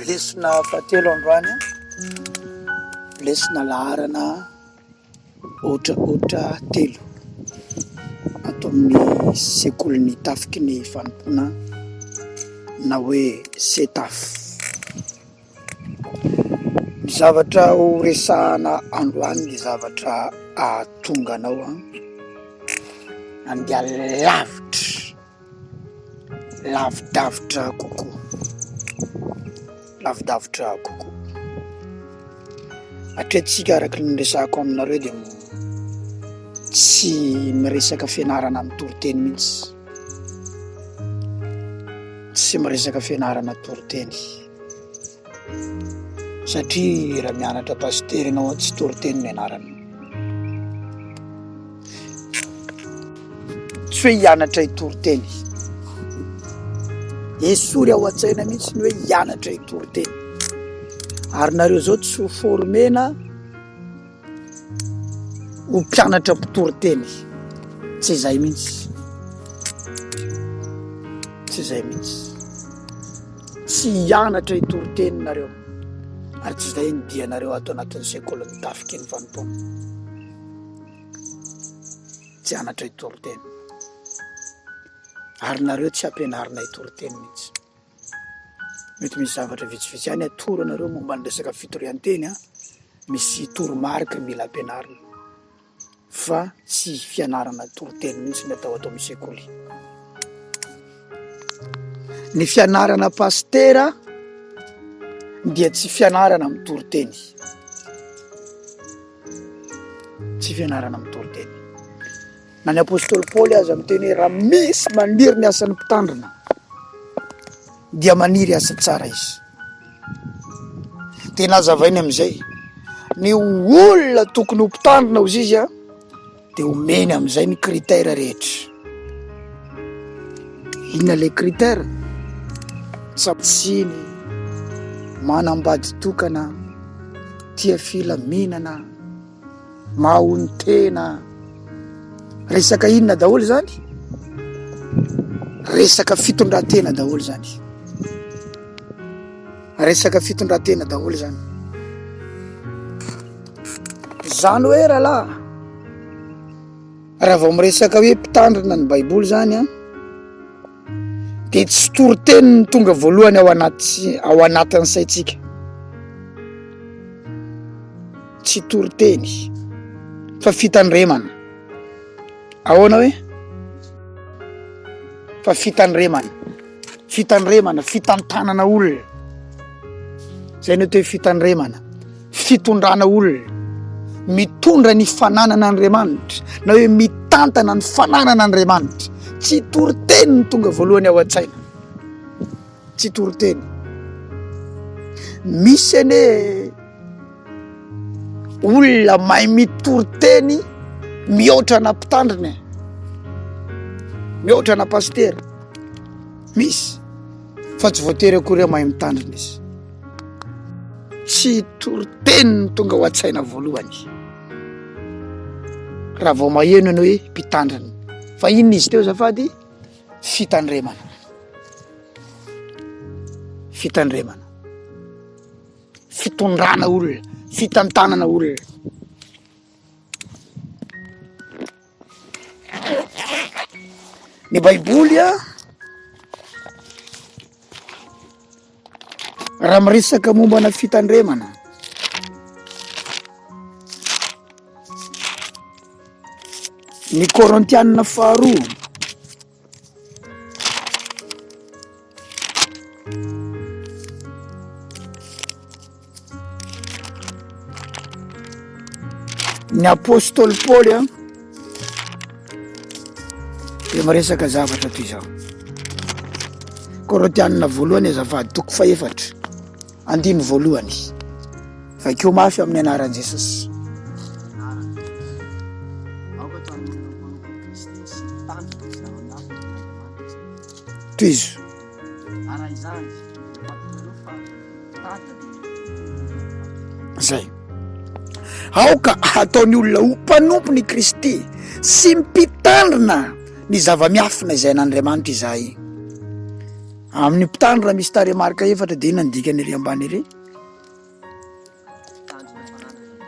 Lesona fahatelo androany lesona laharana ohatraohatra telo ato amin'ny Sekolin'ny Tafiky ny Fanompoana na hoe SETAF. Ny zavatra ho resahana androany ny zavatra ahatonganao andeha lavidavitra kokoa. Hatretsika araka ny resahako aminareo dia tsy miresaka fianarana amin'ny toriteny mihitsy, tsy miresaka fianarana toriteny satria raha mianatra pasteur ianao tsy toriteny ny anarana, tsy hoe hianatra hitoriteny, esory ao an-tsaina mihitsy ny hoe hianatra hitoriteny. Ary nareo zao tsy ho formena ho mpianatra mpitoriteny, tsy izay mihitsy, tsy hianatra hitoriteny nareo, ary tsy izay ny dianareo ato anatin'ny Sekolin'ny Tafiky ny Fanompoana, tsy hianatra hitoriteny, ary nareo tsy ampianarina hitoriteny mihitsy. Mety misy zavatra vitsivitsy ihany atoro anareo momba ny resaka fitorian-teny misy toromarika mila ampianarina, fa tsy fianarana toriteny mihitsy ny atao amin'ny sekoly. Ny fianarana pastera dia tsy fianarana amin'ny toriteny, tsy fianarana amin'ny toriteny. Na ny apôstôly Paoly aza miteny hoe raha misy maniry ny asan'ny mpitandrina dia maniry asa tsara izy. Tena azavainy amin'izay ny olona tokony ho mpitandrina ozy izy dia omeny amin'izay ny critère rehetra. Inona le critère? Tsatsiny, manambady tokana, tia filaminana, mahony tena, resaka inona daholo zany? Resaka fitondran-tena daholo zany. Resaka fitondran-tena daholo zany. Zany hoe raha vao miresaka hoe mpitandrina ny baiboly zany dia tsy toriteny ny tonga voalohany ao anatin'ny saitsika, tsy toriteny fa fitandremana. Ahoana hoe? Fa fitandremana, fitantanana olona. Zay ny hoe fitandremana, fitondrana olona, mitondra ny fananana Andriamanitra, na hoe mitantana ny fananana Andriamanitra. Tsy toriteny ny tonga voalohany ao an-tsaina, tsy toriteny. Misy ane olona mahay mitoriteny mihoatra na mpitandrina, mihoatra na pastera, misy, fa tsy voatery akory mahay mitandrina izy. Tsy toriteny ny tonga ao an-tsaina voalohany raha vao maheno ny hoe mpitandrina, fa inona izy teo zafady? Fitandremana, fitondrana olona, fitantanana olona. Ny baiboly raha miresaka mombana fitandremana, ny Korintianina faharoa ny apôstôly Paoly dia miresaka zavatra toy izao. Korintianina voalohany azafady 4:1 vakeo mafy amin'ny anaran'i Jesosy. Toy izo zay aoka ataony olona ho mpanompo ny Kristy sy mipitandrina ny zava-miafina izay n'Andriamanitra izahay. Amin'ny mpitandro raha misy taremarika efatra de inona ny dikany ery ambany ery?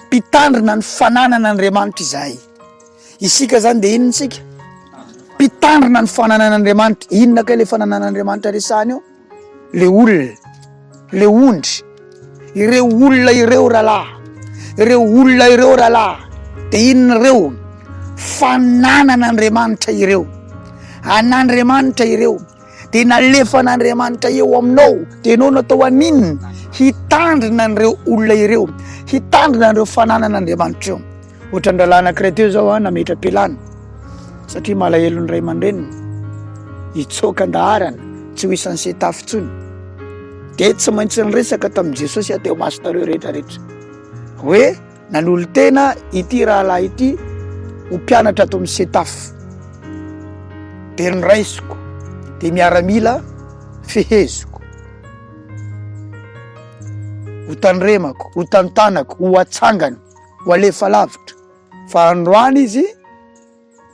Mpitandrina ny fananana Andriamanitra izahay. Isika zany de inona isika? Mpitandrina ny fananana Andriamanitra. Inona kay le fananana Andriamanitra resahany eo? Le olona, le ondry, ireo olona ireo rahalahy, ireo olona ireo rahalahy. De inona ireo? Fananan'Andriamanitra ireo. An'Andriamanitra ireo. De nalefa an'Andriamanitra eo aminao. De enao natao aninona? Hitandrina an'ireo olona ireo. Hitandrina an'ireo fananan'Andriamanitra eo. Ohatra an-dralahy anankiray teo zao nametra-pialana satria malahelo ny ray aman-dreniny, hitsokan-daharana, tsy ho isan'ny SETAF intsony. De tsy maintsy niresaka tamin'i Jesosy ateo masonareo rehetrarehetra hoe nanolo tena ity rahalahy ity ho mpianatra ato amin'ny SETAF. De niraisiko de miaramila feheziko, ho tandremako, ho tantanako, ho atsangana, ho alefa lavitra. Fa androany izy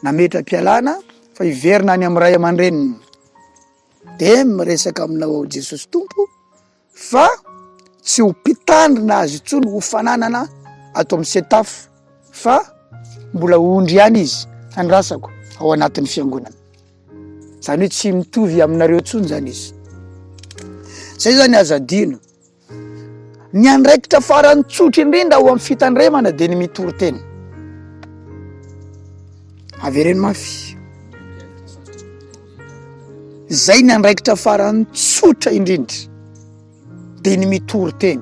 nametra-pialana fa hiverina any amin'ny ray aman-dreniny. De miresaka aminao Jesosy Tompo fa tsy ho mpitandrina azy intsony ho fananana ato amin'ny SETAF, fa mbola ondry ihany izy andrasako ao anatin'ny fiangonana. Zany hoe tsy mitovy aminareo intsony zany izy. Zay zany azadino. Ny andraikitra farany tsotra indrindra ao amin'ny fitandremana de ny mitory teny. Avereny mafy. Zay ny andraikitra farany tsotra indrindra de ny mitory teny.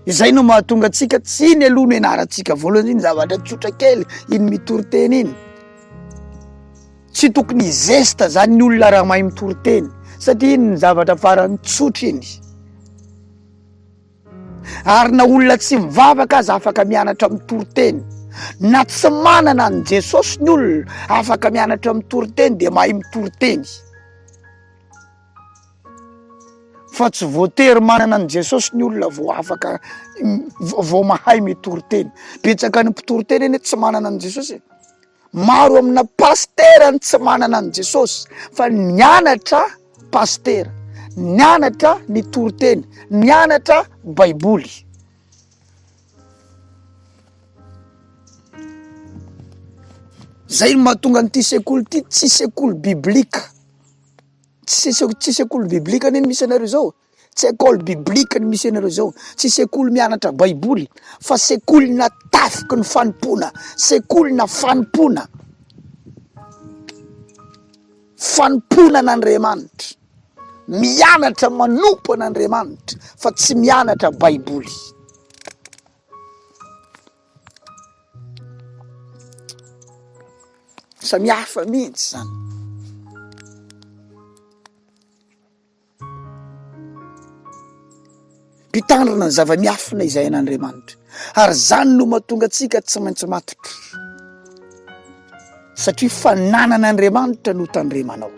Izay no mahatonga antsika tsy ny aloha no ianarantsika voalohany iny zavatra tsotra kely iny mitory teny iny. Tsy tokony hizesta zany ny olona raha mahay mitory teny satria iny ny zavatra farany tsotra iny. Ary na olona tsy mivavaka aza afaka mianatra mitory teny. Na tsy manana an Jesosy ny olona afaka mianatra mitory teny de mahay mitory teny. Fa tsy voatery manana an Jesosy ny olona vao afaka vao mahay mitory teny. Betsaka ny mpitory teny eny tsy manana an Jesosy. Maro amina pastera ny tsy manana an Jesosy fa nianatra pastera, nianatra mitory teny, nianatra baiboly. Zay no mahatonga an'ity sekoly ity tsy sekoly biblika. Tsy sekoly biblika neny misy anareo zao. Tsy école biblika ny misy anareo zao. Tsy sekoly mianatra baiboly fa sekolina Tafiky ny Fanompoana, sekolina Fanompoana. Fanompoana an'Andriamanitra. Mianatra manompo an'Andriamanitra fa tsy mianatra baiboly. Samihafa mihitsy zany. Mpitandrina ny zava-miafina izay an'Andriamanitra. Ary zany no mahatonga antsika tsy maintsy matotra. Satria fananan'Andriamanitra no tandremanao.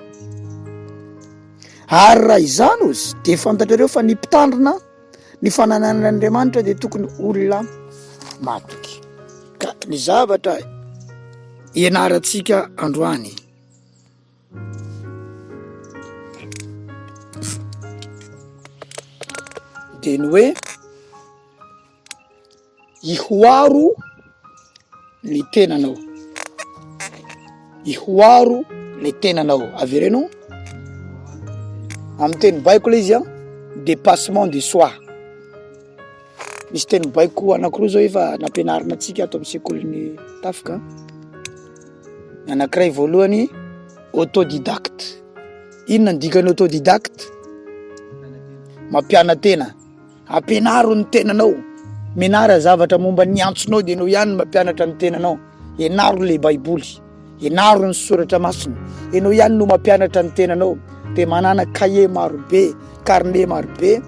Ary raha izany ozy de fantatrareo fa ny mpitandrina ny fananan'Andriamanitra de tokony olona matoky. Ka ny zavatra ianarantsika androany de ny hoe Ihoaro ny tenanao. Ihoaro ny tenanao. Avereno amin'ny teny baiko le izy Depassement de soi. Misy teny baiko anankiroa zao efa nampianarina antsika ato amin'ny Sekolin'ny Tafiky. Anankiray voalohany autodidacte. Inona ny dikany autodidacte? Mampiana tena. Ampianaro ny tenanao. Menara zavatra momba ny antsonao de enao ihany mampianatra ny tenanao. Enaro le baiboly, enaro ny soratra masina, enao ihany no mampianatra ny tenanao. De manana cahier maro be, carnet maro be.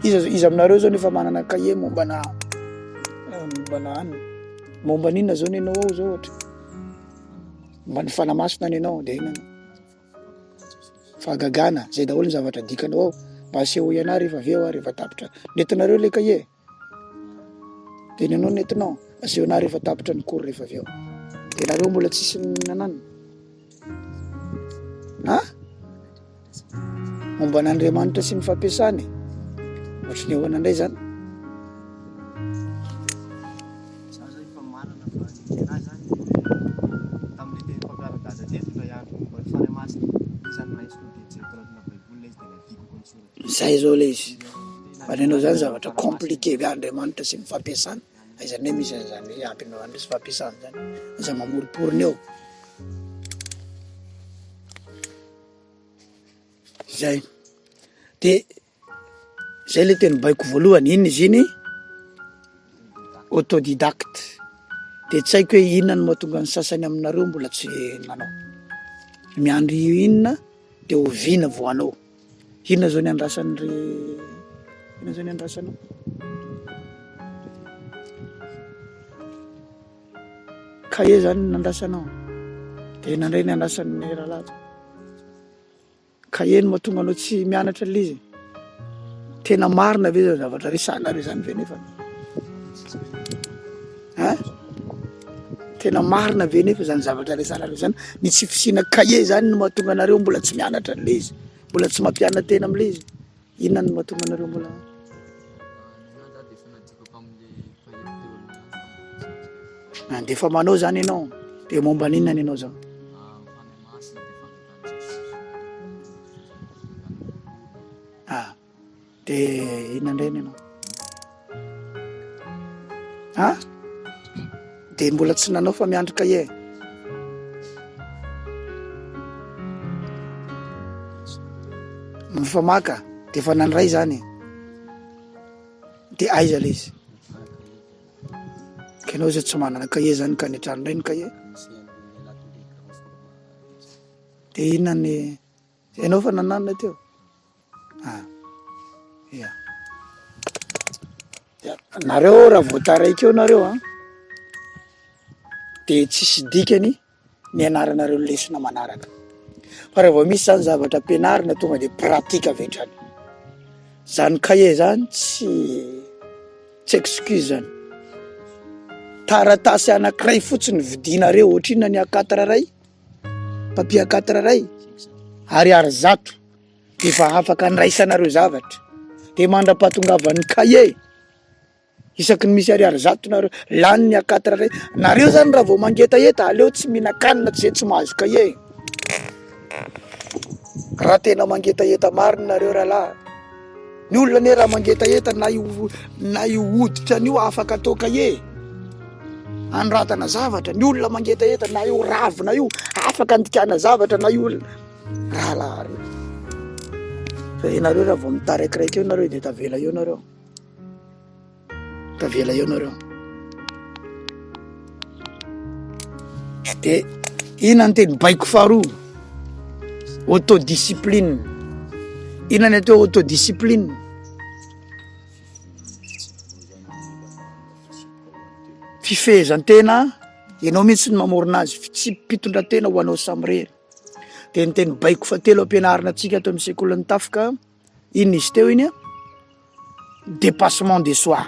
Iza aminareo zao nefa manana cahier mombana momba n'inona zao nenao ao zao ohatra. Momba ny fanamasina nenao de inona? Fahagagana, zay daholo ny zavatra dikanao ao. Mba aseho iana rehefa aveo rehefa tapitra. Nentinareo le cahier. De nenao nentinao, aseho ana rehefa tapitra ny cours rehefa aveo. De nareo mbola tsisy nanana. Ha? momba an'Andriamanitra sy ny fampiasany ohatry ny ahoana indray zany. Zay zao le izy manenao zany zavatra compliqué be Andriamanitra sy ny fampiasany aizany hoe misy zany ampinao andro sy fampiasany zany aza mamoriporiny eo zay. De zay le teny baiko voalohany, inona izy iny? Autodidacte. De tsy haiko hoe inona no mahatonga ny sasany aminareo mbola tsy nanao. Miandry inona de oviana vo anao. Inona zao ny andrasan'ny inona zao ny andrasanao? Kaye zany nandrasanao. De inandray ny andrasan'ny rahalahy. Kaye no mahatonga anao tsy mianatra le izy. Tena marina ve zao zavatra resanareo zany ve nefa? Ha? Tena marina ve nefa zany zavatra resanareo zany? Ny tsy fisina kaye zany no mahatonga anareo mbola tsy mianatra le izy. Mbola tsy mampiana tena am'le izy. Inona no mahatonga anareo mbola? Andefa manao zany ianao. De momba n'inona ianao zao? De inona indray ianao? Ha? De mbola tsy nanao fa miandry kaye. Mifamaka de fa nandray zany. De aiza le izy? Kenao zay tsy manana kaye zany ka netrano indray ny kaye. De inona ny ianao fa nananina teo? Ya. Nareo raha voataraika eo nareo de tsisy dikany ny anaranareo lesona manaraka. Fa rehefa misy zany zavatra ampianarina tonga de pratika avy hatrany. Zany kaye zany tsy excuse zany. Taratasy anankiray fotsiny vidinareo ohatrinona ny A4 ray, papier A4 ray, ariary zato efa afaka andraisanareo zavatra. De mandra-pahatongavan'ny kaye isaky ny misy ariary zato nareo lany ny A4 ray. Nareo zany raha vao mangetaheta aleo tsy mihinan-kanina tsy tsy mahazo kaye. Raha tena mangetaheta marina nareo rahalahy. Ny olona ne raha mangetaheta na io hoditra an'io afaka atao kaye. Anratana zavatra, ny olona mangetaheta na io ravina io afaka andikana zavatra na io rahalahy. Fa nareo raha vao mitaraikiraiky eo nareo de tavela eo nareo. Tavela eo nareo. De inona ny teny baiko faharoa? Autodiscipline. Inona ny atao autodiscipline? Fifehezan-tena, ianao mihitsy ny mamorona azy, tsy mpitondran-tena ho anao samirery. De ny teny baiko fahatelo ampianarina antsika ato amin'ny Sekolin'ny Tafika, inona izy teo iny? Depassement de soi.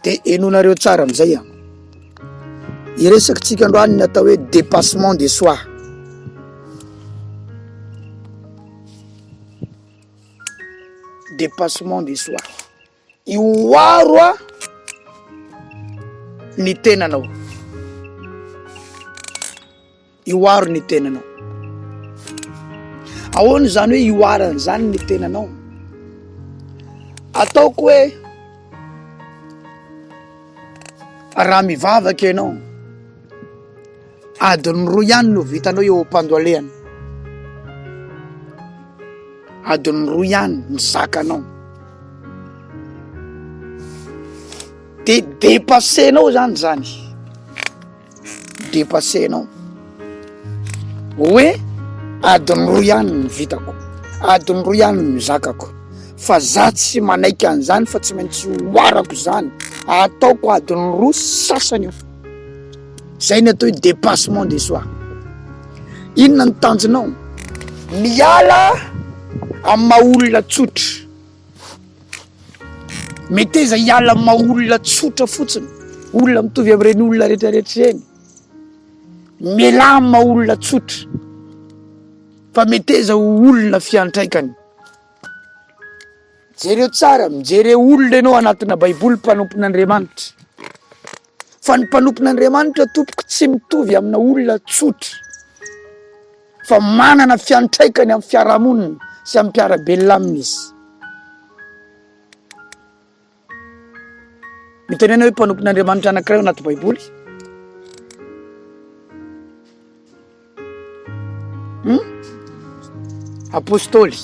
De enonareo tsara am'zay iresaka tsika androany ny atao hoe dépassement de soi. Dépassement de soi. Ihoaro ny tenanao. Ihoaro ny tenanao. Ahoana zany hoe ihoarana zany ny tenanao? Ataoko hoe raha mivavaka ianao adiny roa ihany no vitanao eo am-pandoalehana. Adiny roa ihany ny zakanao. De dépassenao zany. Dépassenao. Hoe adiny roa ihany ny vitako. Adiny roa ihany ny zakako. Fa za tsy manaiky an'izany fa tsy maintsy hoarako zany. Ataoko adiny roa sasany eo. Zay ny atao hoe dépassement de soi. Inona ny tanjonao? Miala amin'ny maha-olona tsotra. Meteza hiala amin'ny maha-olona tsotra fotsiny. Olona mitovy amin'ireny olona rehetrarehetra ireny. Miala amin'ny maha-olona tsotra. Fa meteza olona fiantraikany. jereo tsara mijery olona ianao anatina baiboly mpanompon'Andriamanitra fa ny mpanompon'Andriamanitra tompoko tsy mitovy amina olona tsotra fa manana fiantraikany amin'ny fiarahamonina sy amin'ny mpiarabelona aminy izy. Mitenena hoe mpanompon'Andriamanitra anankiray anaty baiboly? Apôstôly.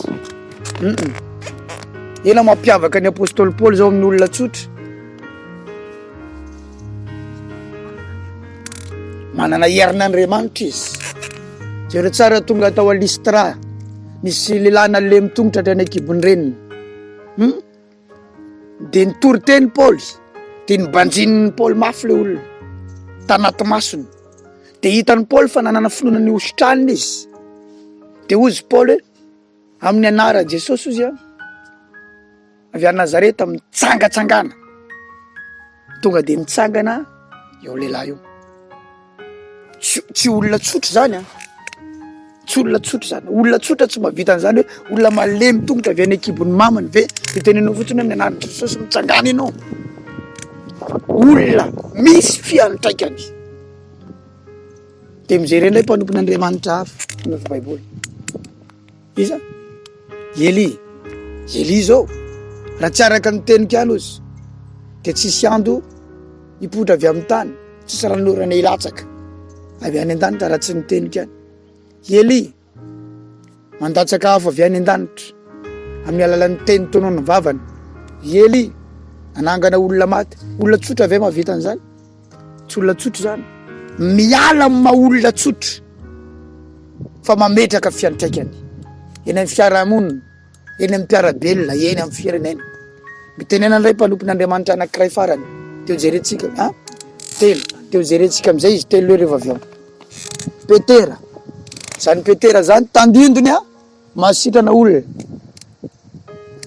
Ena mampiavaka ny apôstôly Paoly zao amin'ny olona tsotra? Manana herin'Andriamanitra izy. Jereo tsara tonga tao a Listra, nisy lehilahy nalemy tongotra tany an-kibony reniny. De nitory teny Paoly, de nibanjininy Paoly mafy le olona tanaty masony. De hitany Paoly fa nanana finoana ny ositraniny izy. De ozy Paoly amin'ny anara Jesosy ozy avy a Nazareta mitsangatsangana. Tonga de mitsangana eo lehilahy io. Tsy olona tsotra zany tsy olona tsotra zany. Olona tsotra tsy mahavita an'izany hoe olona malemy tongotra avy any an-kibony mamany ve itenenao fotsiny amin'ny anaran'i Jesosy mitsangana ianao. Olona misy fiantraikany. De mijery indray mpanompon'Andriamanitra hafa anaty baiboly. Iza? Eli zao raha tsy araka ny tenika any izy de tsisy ando hipotra avy amin'ny tany, tsisy ranorana hilatsaka avy any an-danitra raha tsy ny tenika any. Eli mandatsaka hafa avy any an-danitra amin'ny alalan'ny teny tonono vavany. Eli nanangana olona maty. Olona tsotra ve mahavita an'izany? Tsy olona tsotra zany. Miala amin'ny maha-olona tsotra fa mametraka fiantraikany eny amin'ny fiarahamonina, eny amin'ny mpiarabelona, eny amin'ny firenena. Mitenena indray mpanompon'Andriamanitra anankiray farany. Teo jerentsika teo jerentsika amin'izay izy telo hoe rehefa avy ao. Petera. Zany Petera zany tandindony masitrana olona.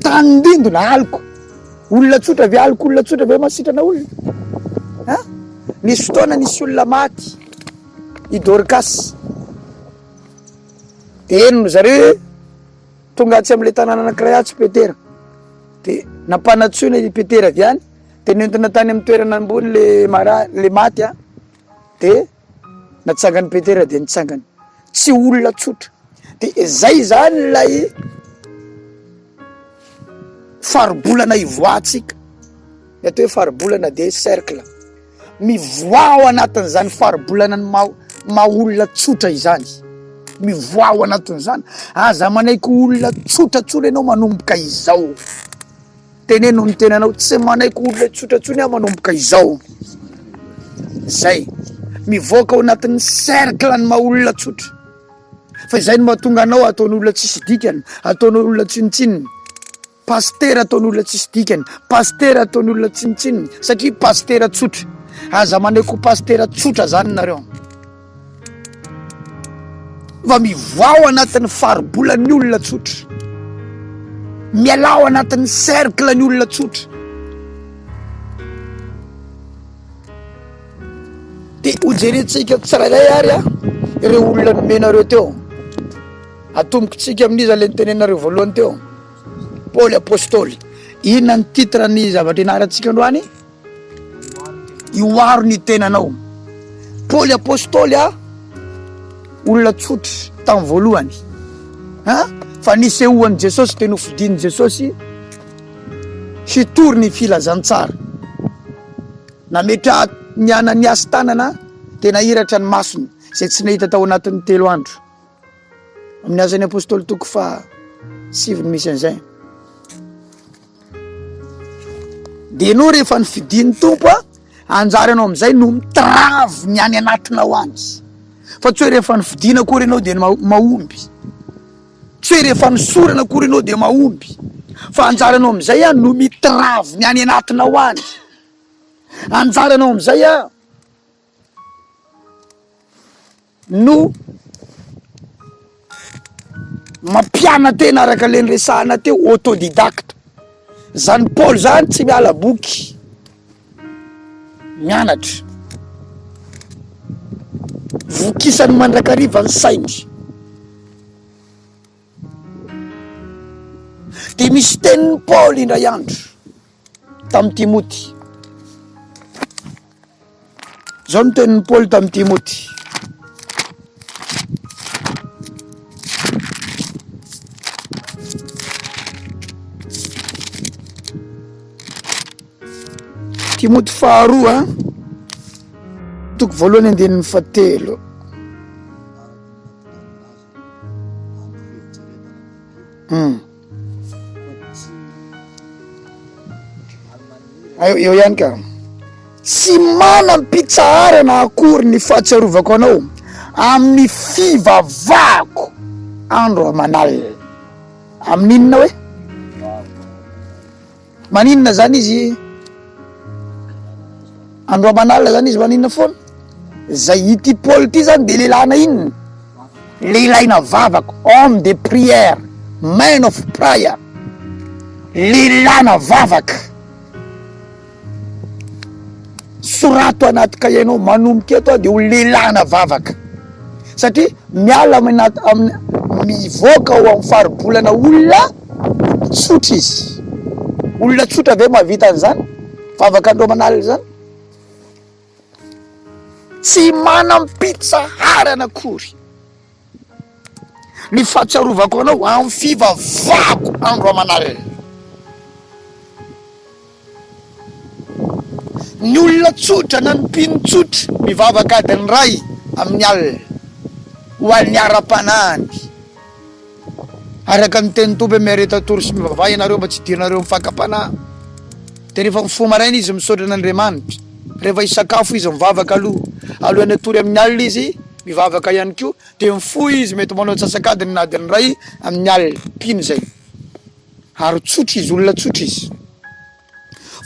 Tandindona aliko. Olona tsotra ve aliko, olona tsotra ve masitrana olona? Nisy fotoana nisy olona maty i Dorcas. De eno zareo tonga tsy amin'ilay tanàna anankiray atsy Petera. De nampanatsoina i Petera avy any, de nentina tany amin'ny toerana ambony le maty de natsangany Petera de nitsangany. Tsy olona tsotra. De zay zany lay faribolana ivoatsika. Atao hoe faribolana de cercle. Mivoa ao anatin'izany faribolana ny maha-olona tsotra izany. Mivoa ao anatin'izany. Aza manaiky olona tsotratsony ianao manomboka izao. Teneno ny tenanao, tsy manaiky olona tsotratsony manomboka izao. Zay. Mivoaka ao anatin'ny cercle ny maha-olona tsotra. Fa izay no mahatonga anao ataon'olona tsisy dikany, ataon'olona tsinitsininy. Pasteur ataon'olona tsisy dikany, pasteur ataon'olona tsinitsininy satria pasteur tsotra. Aza manaiky pasteur tsotra zany nareo. Va mivoa ao anatin'ny faribolan'ny olona tsotra. Mialao anatin'ny cercle ny olona tsotra. De hojerentsika tsirairay ary ireo olona nomenareo teo. Atombokitsika amin'izy le nitenenareo voalohany teo. Paoly apôstôly. Inona ny titre ny zavatra ianarantsika androany? Ihoaro ny tenanao. Paoly apôstôly olona tsotra tamin'ny voalohany. Fa nisehoan'i Jesosy teny hofidian'i Jesosy hitory ny filazantsara. Nametra ny Ananiasy tanana tena hiratra ny masony izay tsy nahita tao anatin'ny 3 andro. Amin'ny azan'ny apôstôly toko 7 misy an'izay. De anao rehefa nifidian'ny tompo anjara anao amin'izay no mitravy ny any anatinao any. Fa tsy hoe rehefa nifidiana akory ianao de mahomby. Tsy hoe rehefa nisorana akory ianao de mahomby. Fa anjaranao amin'izay no mitravy ny any anatinao any. Anjaranao amin'izay no mampiana tena araka le resahana teo, autodidacte. Zany Paul zany tsy miala boky, mianatra. Vokisany mandrakariva ny sainy. dia misy tenin'ny Paoly indray andro tamin'ny Timoty. Zao no tenin'ny Paoly tamin'ny Timoty. Timoty faharoa toko voalohany andinin'ny fahatelo. Eo ihany ka, tsy manam-pitsarana akory ny fahatsiarovako anao amin'ny fivavahako andro aman'alina. Amin'inona hoe? Maninona zany izy? Andro aman'alina zany izy maninona foana? Zay ity Paoly ity zany de lelahina inona? Lelahina vavaka, homme de prière, man of prayer, lelahina vavaka. Sorato anaty kahianao manomboka eto dia ho lelahina vavaka, satria miala mivoaka ao amin'ny faribolana olona tsotra izy. Olona tsotra ve mahavita an'izany? Vavaka andro aman'alina zany tsy manam-pitsaharana akory ny fahatsiarovako anao amin'ny fivavahako andro aman'alina. Ny olona tsotra na ny mpino tsotra mivavaka adiny ray amin'ny alina ho an'ny ara-panahiny. Araka ny teny Tompo miareta tory sy mivavaha ianareo mba tsy hidiranareo mifankam-panahy. Dia rehefa mifoha maraina izy misaotra an'Andriamanitra, rehefa isakafo izy mivavaka alohan'ny atory amin'ny alina izy mivavaka ihany koa, dia mifoha izy mety manao atsasakadiny na adiny ray amin'ny alina, mpino zay. Ary tsotra izy, olona tsotra izy.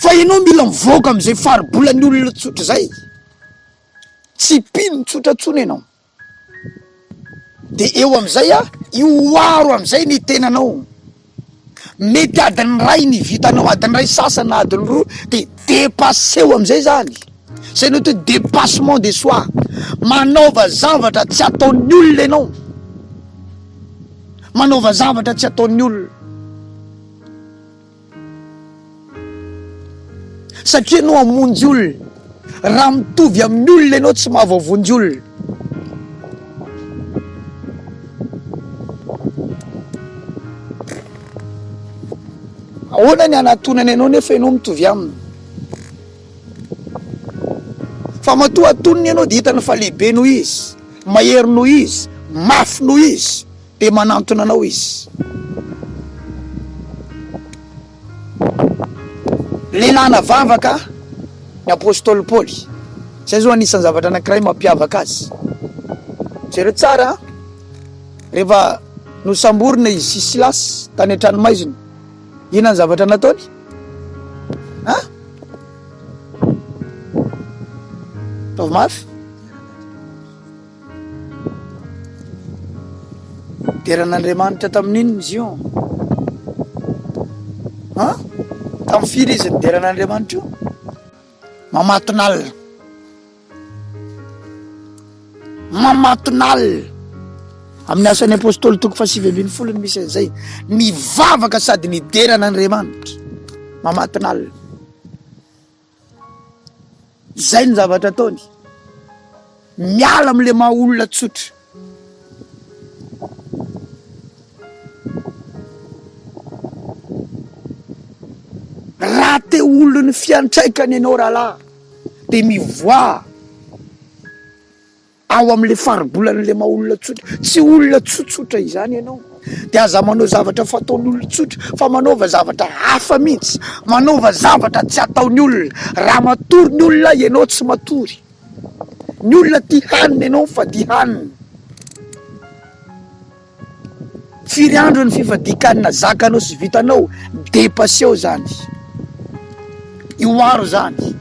Fa ianao mila mivoaka amin'izay faribolan'ny olona tsotra zay, tsy mpino tsotra tsony ianao. Dia eo amin'izay Ihoaro amin'izay ny tenanao. Mety adiny ray ny vitanao, adiny ray sasany na adiny roa, dia dépasseo amin'izay zany. Zay ny hoe dépassement de soi, manaova zavatra tsy ataon'ny olona ianao, manaova zavatra tsy ataon'ny olona. Satria no hamonjy olona, raha mitovy amin'ny olona ianao tsy mahavoavonjy olona. Ahoana ny anatonany ianao nefa ianao mitovy aminy? Fa matoa atonony ianao dia hitany fa lehibe noho izy, mahery noho izy, mafy noho izy, dia manantona anao izy. Lelahina vavaka ny apôstôly Paoly. Zay zao anisan'ny zavatra anankiray mampiavaka azy. Jereo tsara, rehefa nosamborina izy sy Silasy tany an-tranomaizina, inona ny zavatra nataony? Taovy mafy? Deran'Andriamanitra tamin'inona izy io? Tamin'ny firy izy nideran'Andriamanitra io? Mamaton'alina. Mamaton'alina. Amin'ny asan'ny apôstôly toko 7:20 misy an'izay, mivavaka sady nideran'Andriamanitra, mamaton'alina. Zay ny zavatra ataony, miala amin'ilay maha olona tsotra. Raha te olona ny fiantraikany ianao rahalahy, dia mivoa ao amin'ilay faribolan'ilay maha olona tsotra. Tsy olona tsotsotra izany ianao, dia aza manao zavatra fataon'ny olona tsotra, fa manaova zavatra hafa mihitsy, manaova zavatra tsy ataon'ny olona. Raha matory ny olona ianao tsy matory, ny olona tia hanina ianao fa tia hanina. Firy andro ny fifadikanina zakanao sy vitanao, dépasseo zany. Ihoaro zany.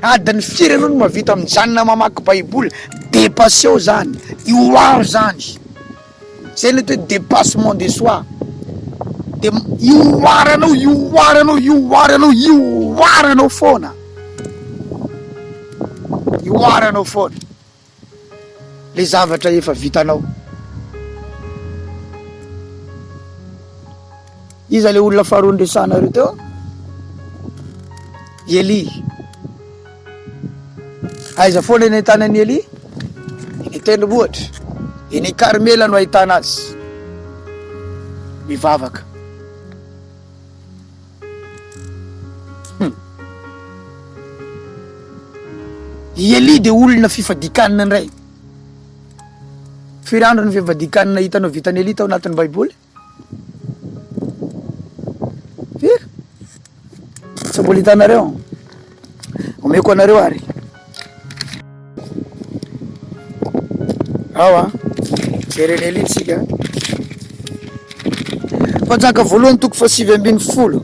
Adiny firy ianao no mahavita mijanona mamaky baiboly, dépasseo zany. Ihoaro zany. Zay ny hoe dépassement de soi. Dia ihoaranao foana. Ihoaranao foana le zavatra efa vitanao. izy le olona faharoa ndresanareo teo Eli aiza foana eny tanany Eli eny tendrombohitra eny Karmela no ahitana azy mivavaka Eli de olona fifadikanina ndray firy andro ny fifadikanina hitanao vitany Eli tao anatin'ny baiboly firy tsy mbola hitanareo omeko anareo ary awa jereny Eli tsika fanjaka voalohany toko fa 7:10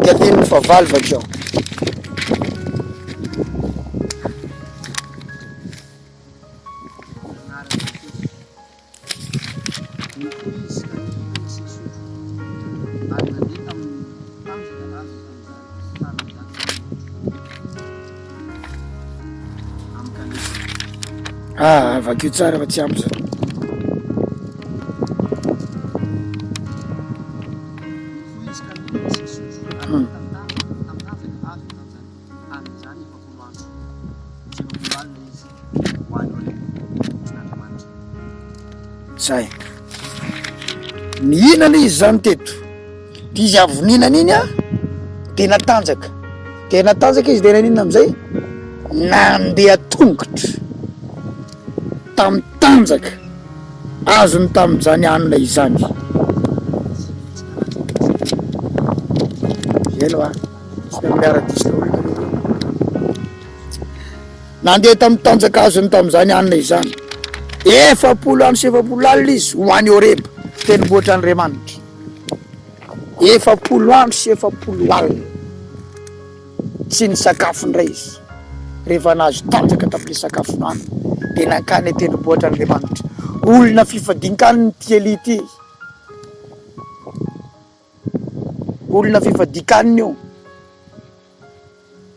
dia teniny fa valo vakeo vakio tsara fa tsy ampy zany zay mihinana izy zany teto de izy avoninan iny a de natanjaka izy de naninona amizay nandeha tongotra tamy tanjaka azony tam'zany anina izany elo a sy miara-disy olona nandeha tamy tanjaka azony tam'zany anina izany 7 andro sy 7 alina izy hoany Horeba tendrombohitra Andriamanitra 7 andro sy 7 alina tsy nisakafo ndray izy rehefa nazo tanjaka tamile sakafo noany de nankany tendrombohitra Andriamanitra olona fifadinkaniny ty Eli ty olona fifadikaniny io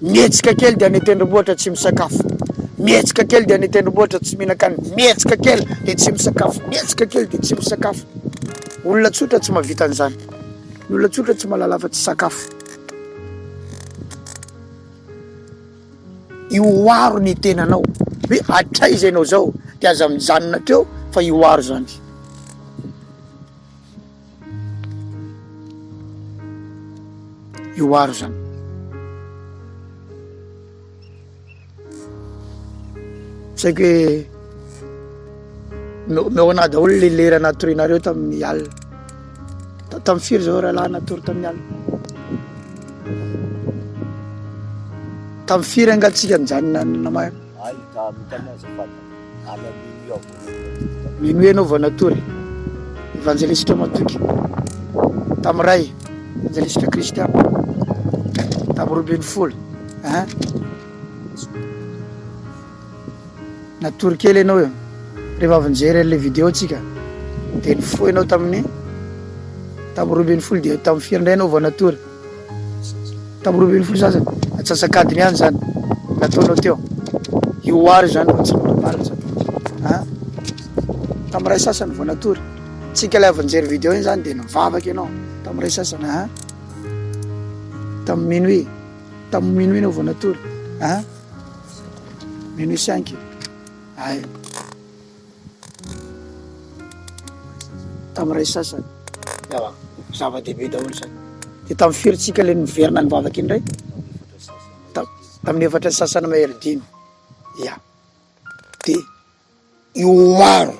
mietsika kely de any tendrombohitra tsy misakafo mietsika kely de any tendrombohitra tsy mihinan-kany mietsika kely de tsy misakafo mietsika kely de tsy misakafo olona tsotra tsy mahavita an'izany olona tsotra tsy mahalala fa tsy sakafo Ihoaro ny tenanao hoe atraiza ianao zao de aza mijanona teo fa Ihoaro zany Ihoaro zany saiko hoe meona daholo le lera natorinareo tamin'ny alina tamy firy zao raha lahy natory tamin'ny alina tamy firy angatsika nijanona namay minuit anao vao natory evangelistra matoky tamy ray evangelistra Kristian tamy 20 natory kely ianao io rehefa avy nijery le vidéo tsika de ny fo ianao tamin'ny tamy 20 de tamy firy ndray ianao vao natory tamy 20 sasany atsasakadiny any zany nataonao teo Ihoaro zany fa tsy marina zany tamy ray sasany vao natory tsika le avy nijery vidéo iny zany de nivavaky ianao tamy ray sasany tamy minuit ianao vao natory minuit 5 ay tamy ray sasany zava-dehibe daholo zany de tamy firy tsika le niverina nivavaky iny ndray tamin'ny 4 sasany mahery 5 ya de Ihoaro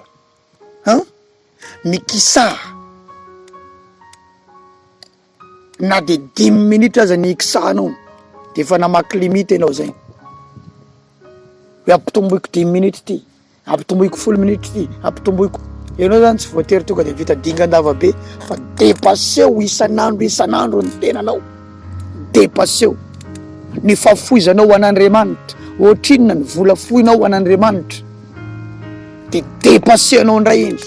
mikisa na de 10 minitra aza ny kisahanao de efa namaky limite ianao zay hoe ampitomboiko 10 minitra ty ampitomboiko 10 minitra ty ampitomboiko ianao zany tsy voatery tonga de vita dingan-dava be fa dépasseo isan'andro ny tenanao dépasseo ny fahafoizanao ho an'Andriamanitra ohatrinona ny vola foinao ho an'Andriamanitra de dépasseanao ndray iny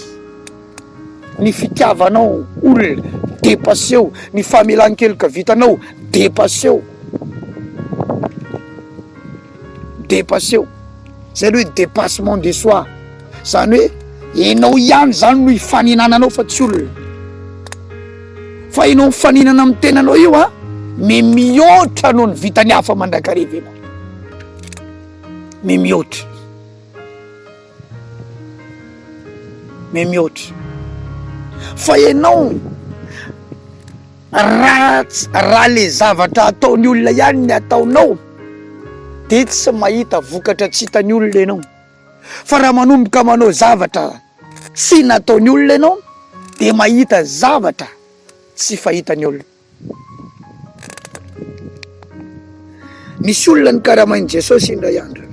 ny fitiavanao olona dépasseo ny famelan-keloka vitanao dépasseo zay hoe dépassement de soi zany hoe enao ihany zany no hifaninananao fa tsy olona fa ianao mifaninana amin'ny tenanao io a mihoatra noho ny vitany hafa mandrakariva ianao, mihoatra fa ianao raha le zavatra ataony olona ihany ny ataonao de tsy mahita vokatra tsy hitany olona ianao, fa raha manomboka manao zavatra tsy nataony olona ianao de mahita zavatra tsy fahitany olona. Nisy olona ny karamain'i Jesosy indray andro,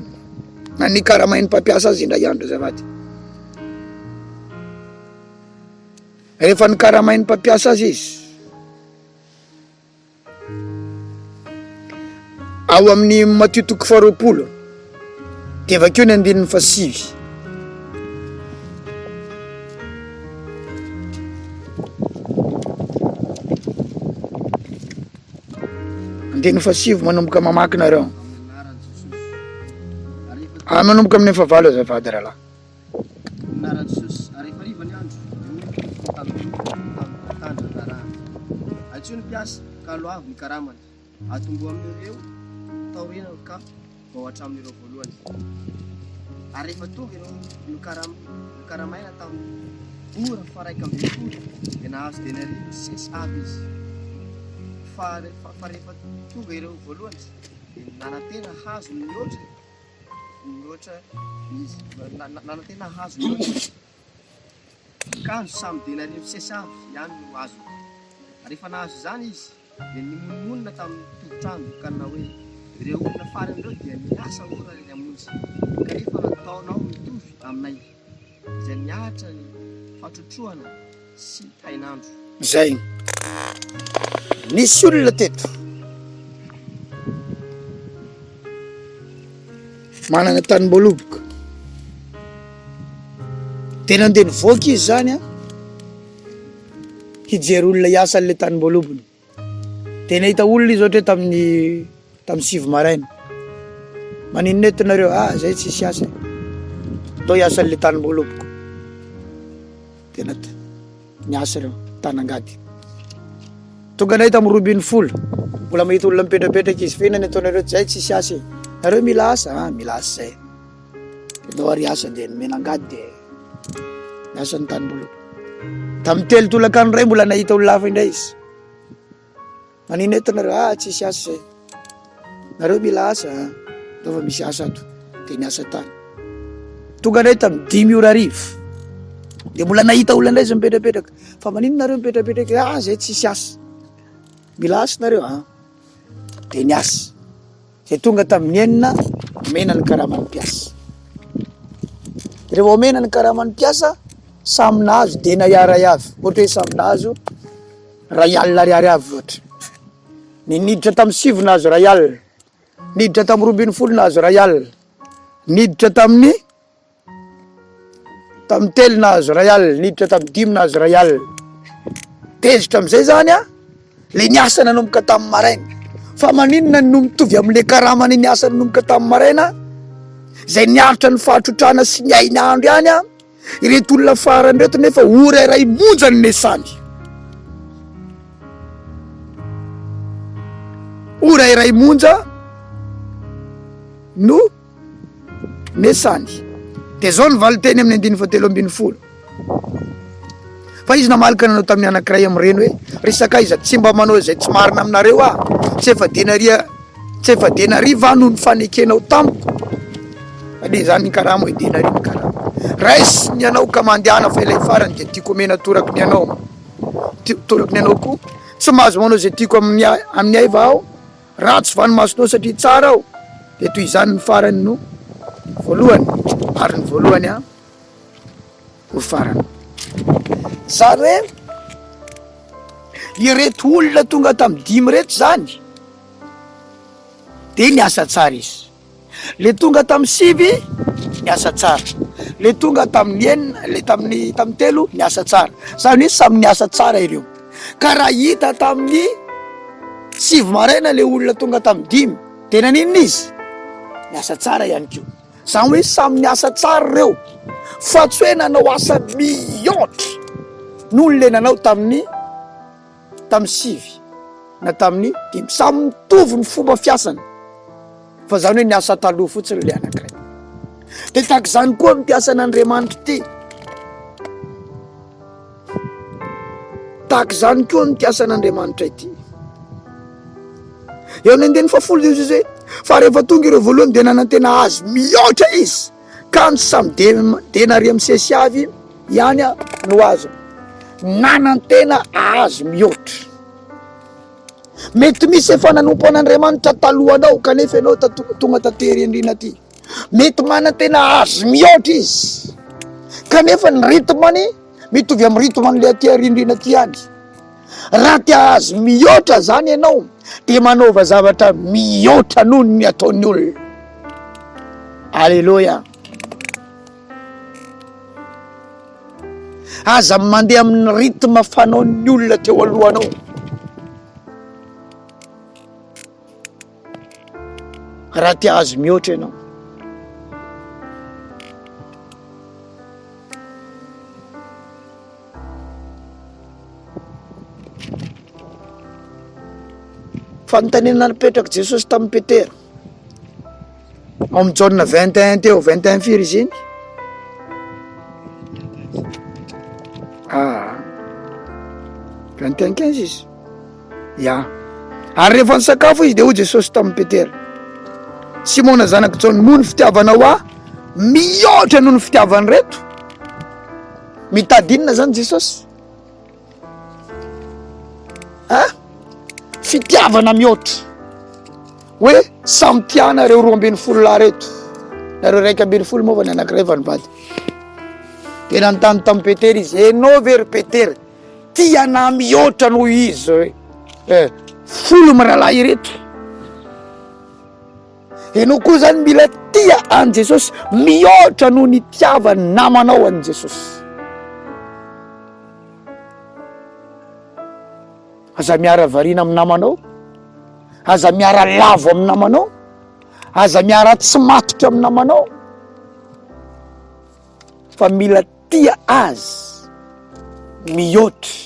na ny karamain'ny mpampiasa azy indray andro zavady. Rehefa ny karamain'ny mpampiasa azy izy, ao amin'ny Matthieu 20 dia vakeo ny 9:5. Andiny fasivo manomboka mamaky nareo. Manomboka amin'ny 9 azafady rahalahy. Naran Jesosy rehefa rivany andro atsony piasa ka loavo ny karamany atombo amin'ireo taorenany ka vao hatramin'ireo voalohany. Ary rehefa tonga ireo karamaina tamin'ny ora faraika ambin'ny folo dia nahazo denari sesy avy izy. Fa rehefa tonga ireo voalohany dia nanantena hazo mihoatra izy, nanantena hazo mihoatra kanjo samy denari sesy avy ihany no azo. Rehefa nahazo izany izy dia nimonina tamin'ny tombontrano ka na hoe ireo olona farany ireo dia niasa ora eny amonjy ka rehefa nataonao mitovy aminay izay niahatra ny fatrotroana sy hainandro. Zay nisy olona teto manana tanimboloboka tena andeha nivoaka izy zany a hijery olona hiasa an'le tanimbolobony. Tena hita olona izy ohatra hoe tamin'ny 7 maraina maninona etinareo zay tsisy asa atao hiasa an'le tanimboloboko. Tena niasa reo tanangady tonga nay tamin'ny 12 mbola mahita olona mipetrapetraka izy fihinany ataonareo zay tsisy asa nareo mila asa mila asa zay atao ary asa dia menangady dia miasa ny tanimboloko. Tamin'ny 3 tolakano ray mbola nahita olona hafa indray izy manina etinareo tsisy asa zay nareo mila asa ataova misy asa ato dia niasa tany. Tonga nay tamin'ny 5 ora arivo dia mbola nahita olona indray izy mipetrapetraka fa manino nareo mipetrapetraka zay tsisy asa mila asa nareo dia niasa. Zay tonga tamin'ny 9 mena ny karaman'ny mpiasa. Rehefa mena ny karaman'ny mpiasa samy nahazo dena iray avy, ohatra hoe samy nahazo ray alina ariary avy ohatra. Ny niditra tamin'ny 7 nahazo ray alina, niditra tamin'ny 12 nahazo ray alina, niditra tamin'ny 3 nahazo ray alina, niditra tamin'ny 5 nahazo ray alina. Tezitra amin'izay zany le niasa nanomboka tamin'ny maraina. Fa maninona no mitovy amin'le karamany niasa nanomboka tamin'ny maraina zay niaritra ny fahatrotrana sy ny ainandro ihany ireto olona farany reto nefa ora iray monja ny nesany. Ora iray monja no nesany. Dia zao ny valiteny amin'ny 9:7. Fa izy namalaka nanao tamin'ny anankiray amin'ireny hoe resaka iza tsy mba manao izay tsy marina aminareo tsy efa denari va no ny fanekenao tamiko. Ade zany ny karama hoe denari ny karama. Raisy ny anao ka mandehana fa ilay farany dia tiako omena torako ny anao koa tsy mahazo manao izay tiako amin'ny ay va aho ratsy vanomasonao satria tsara aho dia toy izany ny farany no voalohany ary ny voalohany ho farany. Zany hoe ireto olona tonga tamin'ny 5 reto zany dia niasa tsara izy. Le tonga tamin'ny 7 niasa tsara, le tonga tamin'ny 9 le tamin'ny 3 niasa tsara. Zany hoe samy niasa tsara ireo. Ka raha hita tamin'ny 7 maraina le olona tonga tamin'ny 5 tena ninona izy niasa tsara ihany koa. Zany hoe samy niasa tsara ireo fa tsy hoe nanao asa mihoatra noho le nanao tamin'ny tamin'ny 5 na tamin'ny 5 samy mitovy ny fomba fiasana fa zany hoe niasa taloha fotsiny le anankiray. De tahaka zany koa mpiasan'Andriamanitra ty, tahaka zany koa mpiasan'Andriamanitra ity. Eo ny andeny fafolo izy zay fa rehefa tonga ireo voalohany de nanantena azy mihoatra izy ka ny samy de nary amin'ny sesy avy ihany no azo nanantena azy mihoatra. Mety misy efa nanompo an'Andriamanitra talohanao kanefa ianao tonga tatery andrina ty, mety manantena azy mihoatra izy kanefa ny ritmany mitovy amin'ny ritman'le aty arindrina ty any. Raha tia azy mihoatra zany ianao de manaova zavatra mihoatra noho ny ataon'ny olona. Alleluia. Aza mandeha amin'ny ritme fanaon'ny olona teo alohanao. Raha tia azy mihoatra ianao. Fanontaniana napetraka Jesosy tamin'ny Petera amin'ny Jaune 21 teo 21 firy izy iny. Ah 21:15 izy. Ya. Ary rehefa nisakafo izy de hoy Jesosy tamin'ny Petera, Simona zanaka Jaune, noho ny fitiavanao aho mihoatra noho ny fitiavany reto. Mitady inona zany Jesosy? Fitiavana mihoatra. Hoe samy tiana reo 12 lahy reto, nareo 12 moa fa ny anankiray efa nibady. Tena notany tamin'ny Petera izy, enao very Petera tiana mihoatra noho izy 10 miralahy reto. Enao koa zany mila tia an Jesosy mihoatra noho ny tiavany namanao an Jesosy. Aza miara variana amin'ny namanao, aza miara lavo amin'ny namanao, aza miara tsy matotra amin'ny namanao, fa mila tia azy mihoatra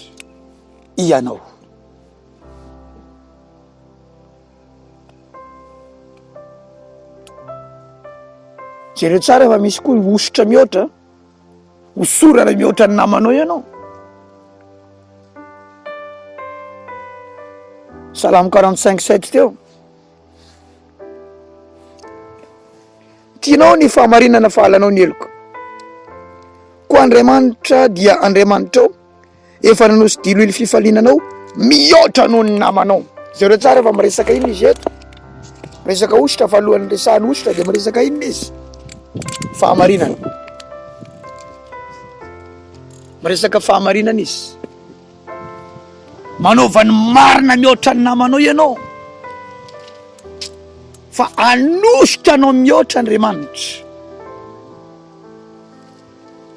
ianao. Jereo tsara fa misy koa osotra mihoatra, osorana mihoatra ny namanao ianao. Salamo 45:7 teo. Tianao ny fahamarinana fahalanao ny eloko. Koa Andriamanitra dia Andriamanitra efa nanosy dilo ily fifalinanao mihoatra noho ny namanao. Zareo tsara fa miresaka iny izy eto. Miresaka ositra fa alohan'ny resahany ositra dia miresaka iny izy. Fahamarinana. Miresaka fahamarinana izy. Manaova ny marina mihoatra ny namanao ianao. Fa anositra anao mihoatra Andriamanitra.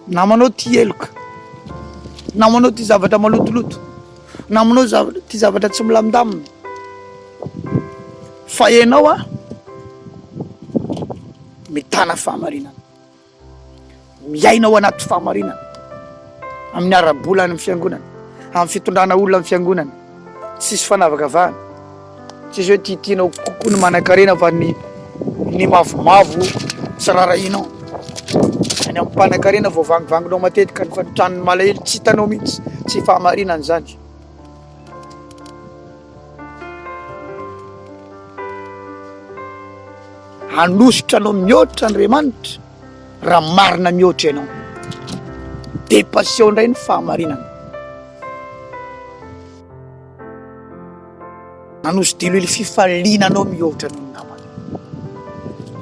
Namanao ty eloka. Namanao ty zavatra malotoloto. Namanao ty zavatra tsy milamindamina. Fa ianao mitana fahamarinana. Miainao anaty fahamarinana. Amin'ny ara-bola any amin'ny fiangonana, amin'ny fitondrana olona amin'ny fiangonana, tsisy fanavakavahana. Tsisy hoe tiatianao kokoa ny manan-karena fa ny mavomavo tsy rarahinao. Any amin'ny mpanan-karena vao vangivanginao matetika fa ny tranony malahelo tsy hitanao mihitsy, tsy fahamarinana zany. Anositra anao mihoatra Andriamanitra raha marina mihoatra ianao. Depassement indray ny fahamarinana. Nanosy-dilo ily fifalinanao mihoatra noho ny namana.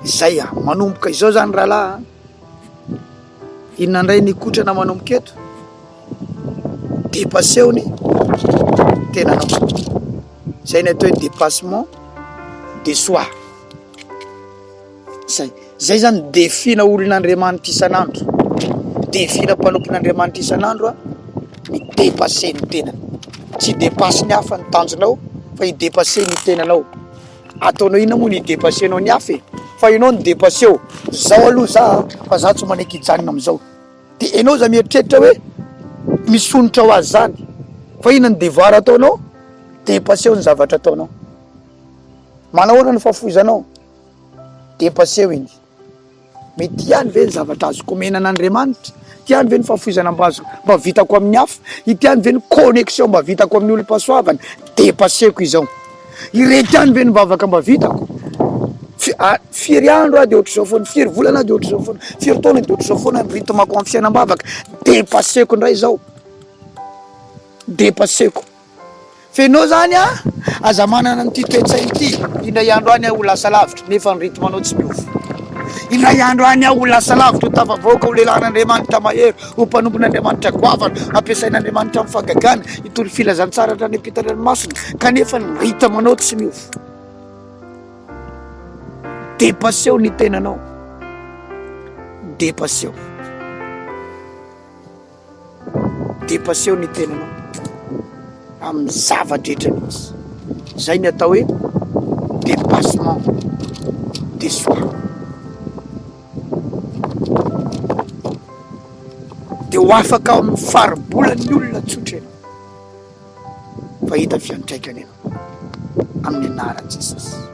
Izay manomboka izao zany rahalahy. Inona indray nikotrana manomboka eto? Depassement tenanao. Izay ny atao hoe dépassement de soi. Zay zany defina olon'Andriamanitra isan'andro. Defina mpanompon'Andriamanitra isan'andro midepasser ny tenany. Tsy depasse ny hafa ny tanjonao fa idepasser ny tenanao. Ataonao inona moa ny idepassenao ny hafa fa ianao ny depasseo. Zao aloha za fa za tsy manaiky hijanona am'izao. De ianao za mieritreritra hoe misonitra ho azy zany. Fa inona ny devoir ataonao? Depasseo ny zavatra ataonao. Manahoana ny fahafoizanao? Depasseo iny. Mety ihany ve ny zavatra azoko menana Andriamanitra? Tiany ve ny fahafoizana mba vitako amin'ny hafa? Itiany ve ny connexion mba vitako amin'ny olom-pahasoavana? Depasseko izao. Ireto ihany ve ny vavaka mba vitako? Firy andro de ohatr'izao foana, firy volana de ohatr'izao foana, firy taona de ohatr'izao foana ny rythmako amin'ny fiainam-bavaka. Depasseko indray izao. Depasseko. Fenao zany aza manana n'ity toe-tsaina ity, indray andro any ho lasa lavitra nefa ny rythmanao tsy miova. Indray andro any ho lasa lavitra ho tafavoaka ho lelan'Andriamanitra mahery, ho mpanompon'Andriamanitra goavana, ampiasain'Andriamanitra amin'ny fagagana, hitory filazantsara hatrany am-pitany ranomasina, kanefa ny rythmanao tsy miova. Depasseo ny tenanao. Depasseo. Depasseo ny tenanao amin'ny zavadrehetra mihitsy. Zay ny atao hoe dépassement de soi. De ho afaka amin'ny faribolan'ny olona tsotra ianao. Fa hita fiantraikany ianao amin'ny anaran'i Jesosy.